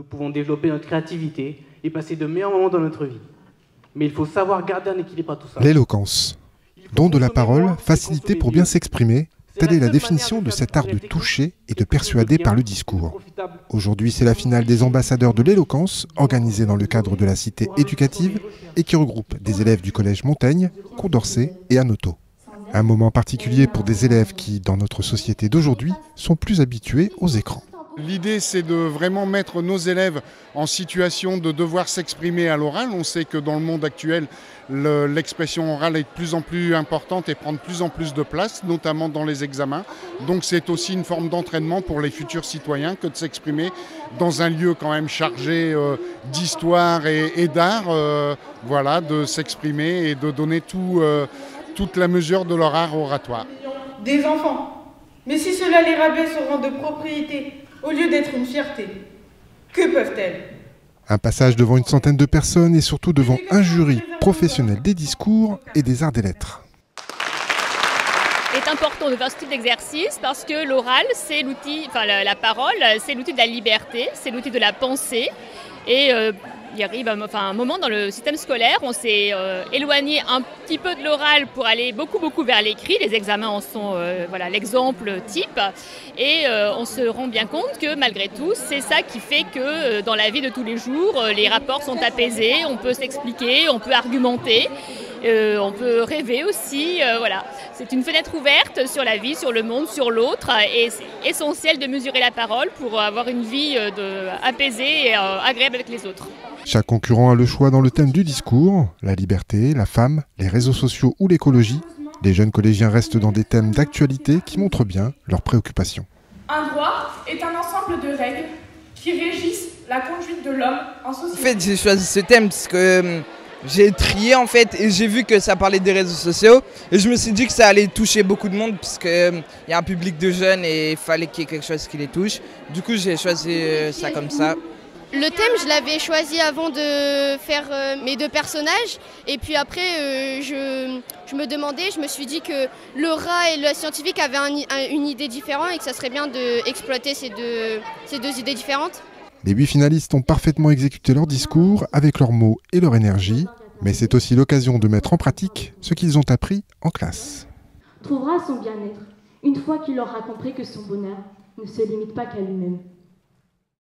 Nous pouvons développer notre créativité et passer de meilleurs moments dans notre vie. Mais il faut savoir garder un équilibre à tout ça. L'éloquence, don de la parole, facilité pour bien s'exprimer, telle est la définition de cet art de toucher et de persuader par le discours. Aujourd'hui, c'est la finale des ambassadeurs de l'éloquence, organisée dans le cadre de la cité éducative et qui regroupe des élèves du collège Montaigne, Condorcet et Anoto. Un moment particulier pour des élèves qui, dans notre société d'aujourd'hui, sont plus habitués aux écrans. L'idée, c'est de vraiment mettre nos élèves en situation de devoir s'exprimer à l'oral. On sait que dans le monde actuel, l'expression orale est de plus en plus importante et prend de plus en plus de place, notamment dans les examens. Donc c'est aussi une forme d'entraînement pour les futurs citoyens que de s'exprimer dans un lieu quand même chargé d'histoire et d'art. Voilà, de s'exprimer et de donner toute la mesure de leur art oratoire. Des enfants. Mais si cela les rabaisse au rang de propriété, au lieu d'être une fierté, que peuvent-elles? Un passage devant une centaine de personnes et surtout devant un jury professionnel des discours et des arts des lettres. Il est important de faire ce type d'exercice parce que l'oral, c'est l'outil, la parole, c'est l'outil de la liberté, c'est l'outil de la pensée. Et il arrive un moment dans le système scolaire, on s'est éloigné un petit peu de l'oral pour aller beaucoup vers l'écrit. Les examens en sont l'exemple type. Et on se rend bien compte que malgré tout, c'est ça qui fait que dans la vie de tous les jours, les rapports sont apaisés, on peut s'expliquer, on peut argumenter. On peut rêver aussi, voilà. C'est une fenêtre ouverte sur la vie, sur le monde, sur l'autre et c'est essentiel de mesurer la parole pour avoir une vie apaisée et agréable avec les autres. Chaque concurrent a le choix dans le thème du discours, la liberté, la femme, les réseaux sociaux ou l'écologie. Les jeunes collégiens restent dans des thèmes d'actualité qui montrent bien leurs préoccupations. Un droit est un ensemble de règles qui régissent la conduite de l'homme en société. En fait, j'ai choisi ce thème parce que j'ai trié en fait et j'ai vu que ça parlait des réseaux sociaux et je me suis dit que ça allait toucher beaucoup de monde parce qu'il y a un public de jeunes et il fallait qu'il y ait quelque chose qui les touche. Du coup j'ai choisi ça comme ça. Le thème je l'avais choisi avant de faire mes deux personnages et puis après je me demandais, je me suis dit que le rat et le scientifique avaient une idée différente et que ça serait bien d'exploiter ces deux idées différentes. Les 8 finalistes ont parfaitement exécuté leur discours avec leurs mots et leur énergie, mais c'est aussi l'occasion de mettre en pratique ce qu'ils ont appris en classe. Trouvera son bien-être une fois qu'il aura compris que son bonheur ne se limite pas qu'à lui-même.